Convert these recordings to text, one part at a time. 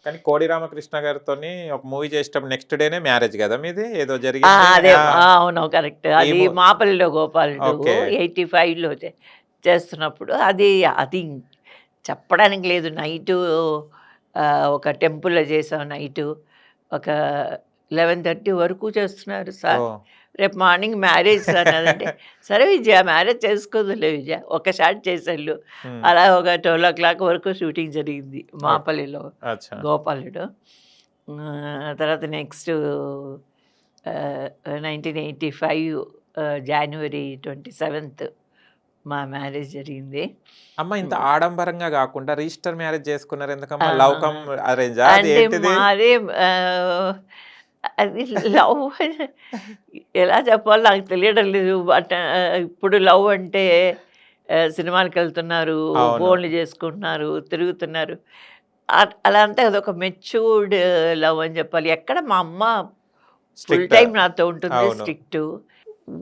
కానీ కోడి రామకృష్ణ గారితోని ఒక మూవీ చేసేటప్పుడు నెక్స్ట్ డేనే మ్యారేజ్ కదా మీది? ఏదో జరిగింది. అదే అవును కరెక్ట్. అది మాపల్లిలో గోపాలుడు ఓకే. 85లో చేస్తున్నప్పుడు అది అది చెప్పడానికి లేదు. నైటు ఒక టెంపుల్‌లో చేసాం నైటు. ఒక 11:30 వరకు చేస్తున్నారు సార్. ఓహ్! రేపు మార్నింగ్ మ్యారేజ్ సార్ అదంటే, సరే విజయ మ్యారేజ్ చేసుకోదులే విజయ. ఒక షాట్ చేసేళ్ళు. హ్మ్. అలా ఒక 12:00 వరకు షూటింగ్ జరిగింది మాపల్లిలో అచ్చా! గోపాలుడు. తర్వాత నెక్స్ట్ 1985 జాన్వరి 27th మా మ్యారేజ్ జరిగింది. అమ్మ ఇంత ఆడంబరంగా గాకుండా రిజిస్టర్ మ్యారేజ్ చేసుకున్నారు ఎందుకమ్మా? ఆ! లవ్ కమ్ అరేంజా? అది అంటే ఏంటిది? మాది అది లవ్ ఎలా చెప్పాలో నాకు తెలియడం లేదు. బట్ ఇప్పుడు లవ్ అంటే సినిమాలకెళ్తున్నారు, అవును. ఫోన్లు చేసుకుంటున్నారు, తిరుగుతున్నారు. అలా అంతా అదొక మెచ్యూర్డ్ లవ్ అని చెప్పాలి. ఎక్కడ మా అమ్మ ఫుల్ స్ట్రిక్ట్. టైం నాతో ఉంటుంది. అవును. స్ట్రిక్టు.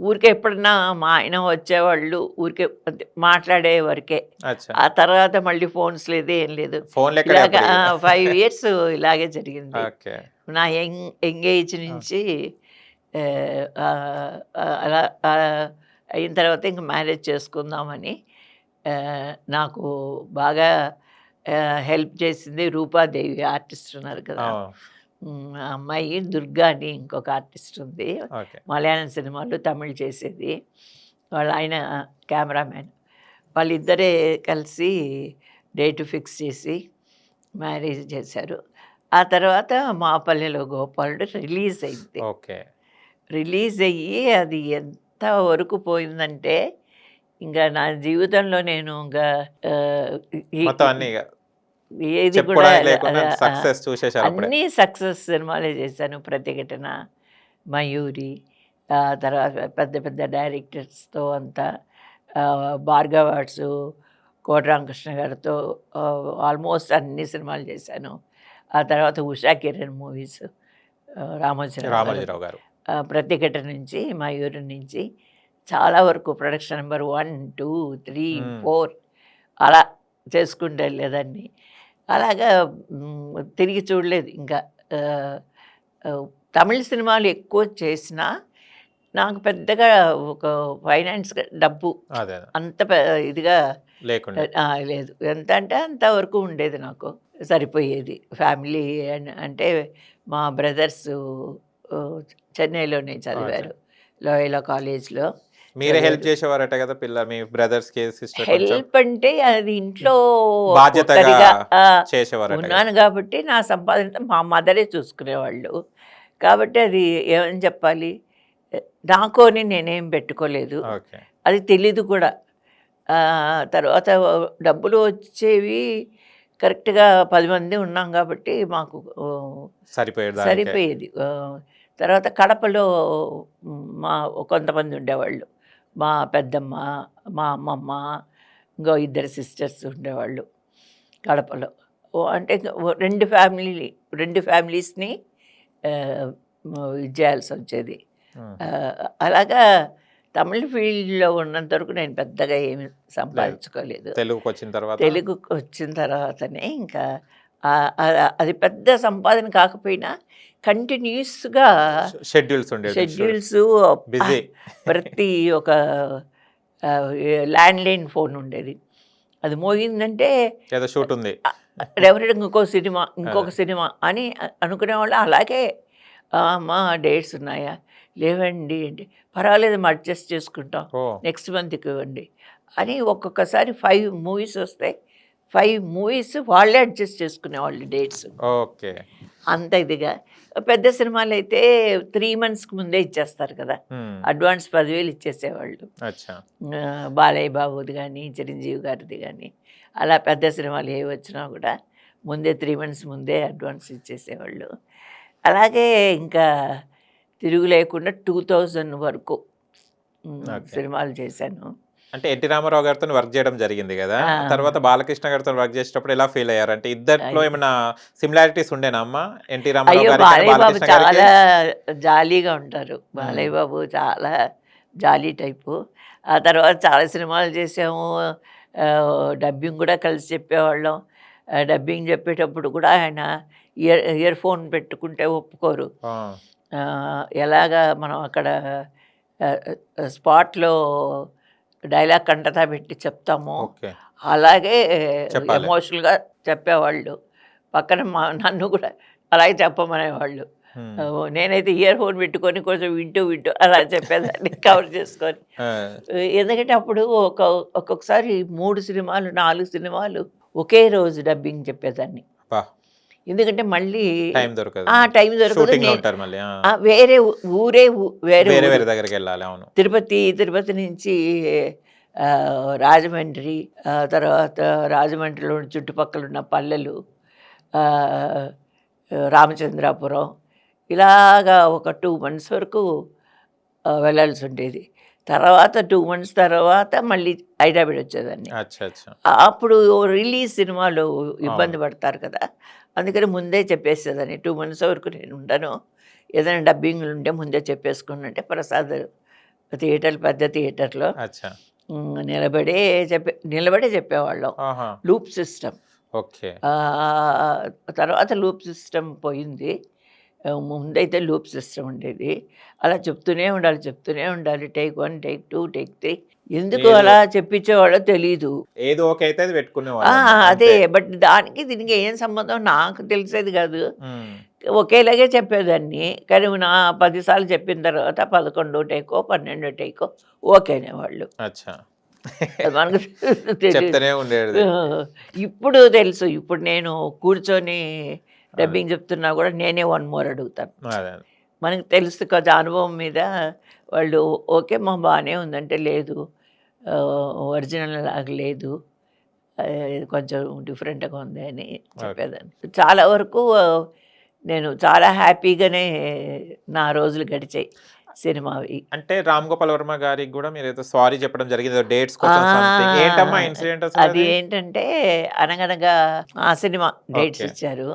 ఊరికే ఎప్పుడన్నా మా ఆయన వచ్చేవాళ్ళు ఊరికే అంతే మాట్లాడే వరకే. అచ్చా! ఆ తర్వాత మళ్ళీ ఫోన్స్ లేదు, ఏం లేదు. ఫోన్‌లెక్కడే ఇలాగ అప్పుడు ఇగ. 5 ఇయర్స్ ఇలాగే జరిగింది. ఓకే. నా యంగ్ ఏజ్ ఆ! నుంచి ఆహ్, అలా అయిన తర్వాత ఇంక మ్యారేజ్ చేసుకుందామని నాకు బాగా హెల్ప్ చేసింది రూపాదేవి ఆర్టిస్ట్ ఉన్నారు కదా! ఆ! ఆ అమ్మాయి దుర్గా అని ఇంకొక ఆర్టిస్ట్ ఉంది. ఓకే. మలయాళం సినిమాలు, తమిళ్ చేసేది. వాళ్ళ ఆయన కెమెరామ్యాన్. వాళ్ళిద్దరే కలిసి డేట్ ఫిక్స్ చేసి మ్యారేజ్ చేశారు. ఆ తర్వాత మాపల్లిలో గోపాలుడు రిలీజ్ అయింది. ఓకే. రిలీజ్ అయ్యి అది ఎంత వరకు పోయిందంటే, ఇంకా నా జీవితంలో నేను ఇంకా మొత్తం అన్నీ ఇగ ఏది కూడా చెప్పుకోవడానికి లేకుండా సక్సెస్ చూసేసారు అప్పుడే. అన్నీ సక్సెస్ సినిమాలే చేశాను. 'ప్రతిఘటన', 'మయూరి' తర్వాత పెద్ద పెద్ద డైరెక్టర్స్‌తో అంతా 'భార్గవ ఆర్ట్స్', కోట రామకృష్ణ గారితో ఆల్మోస్ట్ అన్ని సినిమాలు చేశాను. ఆ తర్వాత ఉషా కిరణ్ మూవీస్, రామోజీరావు గారు. రామోజీరావు గారు. 'ప్రతిఘటన' నుంచి, 'మయూరి' నుంచి చాలా వరకు ప్రొడక్షన్ నెంబర్ 1, 2, 3, హ్మ్. 4 అలా చేసుకుంటూ వెళ్ళేదాన్ని. అలాగా తిరిగి చూడలేదు ఇంకా. ఆహ్, తమిళ సినిమాలు ఎక్కువ చేసినా, నాకు పెద్దగా ఒక ఫైనాన్స్‌గా డబ్బు అదే. అంత ఇదిగా లేకుండే. లేదు. ఎంత అంటే అంత వరకు ఉండేది నాకు. సరిపోయేది. ఫ్యామిలీ అంటే మా బ్రదర్సు చెన్నైలోనే అచ్చా! చదివారు. లోయలా కాలేజ్‌లో మీరే హెల్ప్ చదివారు. చేసేవారట కదా! మీ బ్రదర్స్‌కి, సిస్టర్ కొంచెం హెల్ప్ అంటే అది ఇంట్లో బాధ్యతగా ఒక్కరిగా చేసేవారట కదా! ఉన్నాను కాబట్టి నా సంపాదన మా మదరే చూసుకునేవాళ్ళు. కాబట్టి అది ఏమని చెప్పాలి, నాకు అని నేనేం పెట్టుకోలేదు. ఓకే. అది తెలీదు కూడా. తర్వాత డబ్బులు వచ్చేవి కరెక్ట్‌గా 10 మంది ఉన్నాం కాబట్టి మాకు సరిపోయేది దానికే. సరిపోయేది. తర్వాత కడపలో మా కొంతమంది ఉండేవాళ్ళు. మా పెద్దమ్మ, మా అమ్మమ్మ, ఇంకో ఇద్దరు సిస్టర్స్ ఉండేవాళ్ళు కడపలో. అంటే 2 ఫ్యామిలీస్‌ని ఇది చేయాల్సొచ్చేది. హ్మ్. అలాగా తమిళ్ ఫీల్డ్‌లో ఉన్నంత వరకు నేను పెద్దగా ఏమి లేదు. సంపాదించుకోలేదు. తెలుగుకొచ్చిన తర్వాత తెలుగుకొచ్చిన తర్వాతనే ఇంకా అది పెద్ద సంపాదన కాకపోయినా కంటిన్యూస్‌గా షెడ్యూల్స్ ఉండేవి. షెడ్యూల్సు బిజీ. ప్రతి ఒక ల్యాండ్‌లైన్ ఫోన్ ఉండేది. అది మోగిందంటే ఏదో షూట్ ఉంది. రెవరెంట్ ఇంకో అదే. సినిమా అని అనుకునేవాళ్ళు. అలాగే అమ్మా డేట్స్ ఉన్నాయా? లేవండి అంటే, పర్వాలేదమ్మా అడ్జస్ట్ చేసుకుంటాం. ఓహ్! నెక్స్ట్ మంత్‌కి ఇవ్వండి అని ఒక్కొక్కసారి 5 మూవీస్ వస్తే 5 మూవీస్ వాళ్ళే అడ్జస్ట్ చేసుకునేవాళ్ళు డేట్స్. ఓకే. అంత ఇదిగా. పెద్ద సినిమాలైతే 3 మంత్స్‌కి ముందే ఇచ్చేస్తారు కదా! హ్మ్. అడ్వాన్స్ 10,000 ఇచ్చేసేవాళ్ళు. అచ్చా! బాలయ్య బాబుది గానీ, చిరంజీవి గారిది గానీ, అలా పెద్ద సినిమాలు ఏవి వచ్చినా కూడా ముందే 3 మంత్స్ ముందే అడ్వాన్స్ ఇచ్చేసేవాళ్ళు. అలాగే ఇంకా తిరుగు లేకుండా 2000 వరకు ఓకే. సినిమాలు చేశాను. అంటే ఎన్టీ రామారావు గారితోని వర్క్ చేయడం జరిగింది గదా! ఆ! తర్వాత బాలకృష్ణ గారితోని వర్క్ చేసేటప్పుడు ఎలా ఫీల్ అయ్యారు? అంటే ఇద్దరిలో అయ్యో! ఏమన్నా సిమిలారిటీస్ ఉండేనా అమ్మ? ఎన్టీ రామారావు అయ్యో! గారికి బాలయ్య బాబు బాలకృష్ణ గారికి? చాలా జాలీగా ఉంటారు. హ్మ్. బాలయ్య బాబు చాలా జాలీ టైపు. ఆ తర్వాత చాలా సినిమాలు చేసాము. డబ్బింగ్ కూడా కలిసి చెప్పేవాళ్ళం. డబ్బింగ్ చెప్పేటప్పుడు కూడా ఆయన ఇయర్ ఫోన్ పెట్టుకుంటే ఒప్పుకోరు. ఆ, ఎలాగా మనం అక్కడ స్పాట్లో డైలాగ్ కంటతా పెట్టి చెప్తామో ఓకే. అలాగే చెప్పాలి. ఎమోషనల్గా చెప్పేవాళ్ళు. పక్కన నన్ను కూడా అలాగే చెప్పమనేవాళ్ళు. ఉమ్, నేనైతే ఇయర్ ఫోన్ పెట్టుకొని కొంచెం వింటూ అలా చెప్పేదాన్ని కవర్ చేసుకొని. ఆ, ఎందుకంటే అప్పుడు ఒక్కొక్కసారి 3 సినిమాలు 4 సినిమాలు ఒకే రోజు డబ్బింగ్ చెప్పేదాన్ని. బా, ఎందుకంటే మళ్ళీ టైం దొరకదు, టైం దొరకదు. షూటింగ్ లో ఉంటారు మళ్ళీ. వేరే ఊరే వేరే వేరే ఊరు. వేరే దగ్గరికి వెళ్ళాలి. అవును. తిరుపతి నుంచి రాజమండ్రి, తర్వాత రాజమండ్రిలో చుట్టుపక్కల ఉన్న పల్లెలు, ఆ, రామచంద్రాపురం, ఇలాగా ఒక 2 months వరకు వెళ్ళాల్సి ఉండేది. తర్వాత 2 months తర్వాత మళ్ళీ హైదరాబాద్ వచ్చేదాన్ని. అచ్చా అచ్చా. అప్పుడు రిలీజ్ సినిమాలు ఇబ్బంది పడతారు కదా, అందుకని ముందే చెప్పేసేదాన్ని 2 months వరకు నేను ఉండను, ఏదైనా డబ్బింగ్లు ఉంటే ముందే చెప్పేసుకుని అంటే ప్రసాద్ థియేటర్లు, పెద్ద థియేటర్లో అచ్చా. నిలబడే చెప్పేవాళ్ళం. ఆహా. Loop system. ఓకే. తర్వాత లూప్ సిస్టమ్ పోయింది. ముందైతే లూప్ సిస్టమ్ ఉండేది. అలా చెప్తూనే ఉండాలి. Take 1, take 2, take 3. ఎందుకు అలా చెప్పించేవాళ్ళో తెలీదు. ఏదో ఓకే అయితే అది పెట్టుకునేవాళ్ళు. అదే, బట్ దానికి దీనికి ఏం సంబంధం నాకు తెలిసేది కాదు. ఒకేలాగే చెప్పేదాన్ని. కానీ నా 10 సార్లు చెప్పిన తర్వాత 11 టేకో 12 టేకో ఓకే అనేవాళ్ళు. అచ్చా. అది మనకు తెలియదు. చెప్తూనే ఉండేది. ఇప్పుడు తెలుసు. ఇప్పుడు నేను కూర్చొని డబ్బింగ్ చెప్తున్నా కూడా నేనే 1 more అడుగుతాను. అదే. మనకు తెలుసు కదా అనుభవం మీద. వాళ్ళు ఓకే మా బాగానే ఉందంటే, లేదు ఒరిజినల్ లాగా లేదు, ఇది కొంచెం డిఫరెంట్గా ఉంది అని చెప్పేదాన్ని. చాలా వరకు నేను చాలా హ్యాపీగానే నా రోజులు గడిచాయి సినిమావి. అంటే రామ్ గోపాల్ వర్మ గారికి కూడా మీరు ఏదో సారీ చెప్పడం జరిగింది డేట్స్ కోసం సంథింగ్. ఏంటమ్మా ఇన్సిడెంట్ అసలు అది ఏంటంటే, అనగనగా ఆ సినిమా డేట్స్ ఇచ్చారు.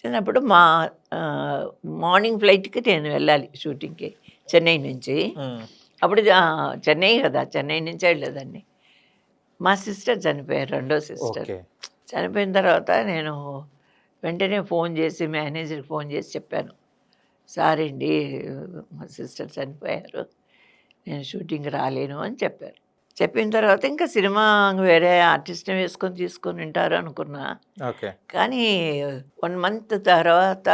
చిన్నప్పుడు మా మార్నింగ్ ఫ్లైట్కి నేను వెళ్ళాలి షూటింగ్కి చెన్నై నుంచి. అప్పుడు చెన్నై కదా, చెన్నై నుంచే వెళ్ళేదాన్ని. మా సిస్టర్ చనిపోయారు, రెండో సిస్టర్. చనిపోయిన తర్వాత నేను వెంటనే ఫోన్ చేసి మేనేజర్కి ఫోన్ చేసి చెప్పాను, సార్ అండి మా సిస్టర్ చనిపోయారు, నేను షూటింగ్ రాలేను అని చెప్పారు. చెప్పిన తర్వాత ఇంకా సినిమా వేరే ఆర్టిస్ట్ని వేసుకొని తీసుకొని ఉంటారు అనుకున్నా. కానీ 1 month తర్వాత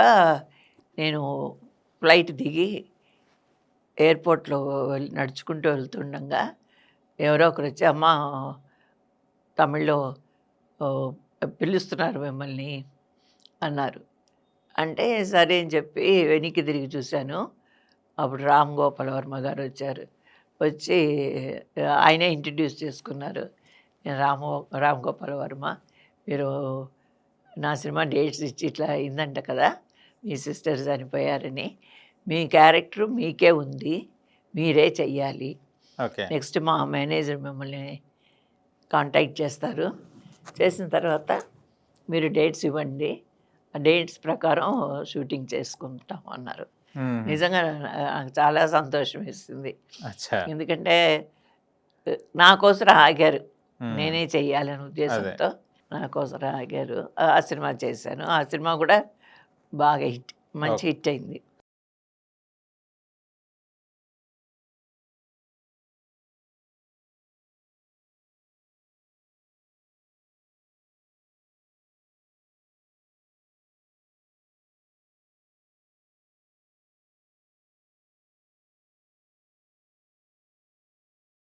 నేను ఫ్లైట్ దిగి ఎయిర్పోర్ట్లో నడుచుకుంటూ వెళ్తుండగా ఎవరో ఒకరు వచ్చి, అమ్మ తమిళ్లో పిలుస్తున్నారు మిమ్మల్ని అన్నారు. అంటే సరే అని చెప్పి వెనక్కి తిరిగి చూశాను. అప్పుడు రామ్ గోపాల్ వర్మ గారు వచ్చారు. వచ్చి ఆయనే ఇంట్రడ్యూస్ చేసుకున్నారు. నేను రామ్ గోపాల్ వర్మ, మీరు నా సినిమా డేట్స్ ఇచ్చి ఇట్లా అయిందంట కదా, మీ సిస్టర్ చనిపోయారని, మీ క్యారెక్టర్ మీకే ఉంది, మీరే చెయ్యాలి. నెక్స్ట్ మా మేనేజర్ మిమ్మల్ని కాంటాక్ట్ చేస్తారు, చేసిన తర్వాత మీరు డేట్స్ ఇవ్వండి, ఆ డేట్స్ ప్రకారం షూటింగ్ చేసుకుంటాం అన్నారు. నిజంగా నాకు చాలా సంతోషం వేసింది. ఎందుకంటే నా కోసం ఆగారు, నేనే చెయ్యాలనే ఉద్దేశంతో నా కోసం ఆగారు. ఆ సినిమా చేశాను. ఆ సినిమా కూడా బాగా మంచి హిట్ అయింది.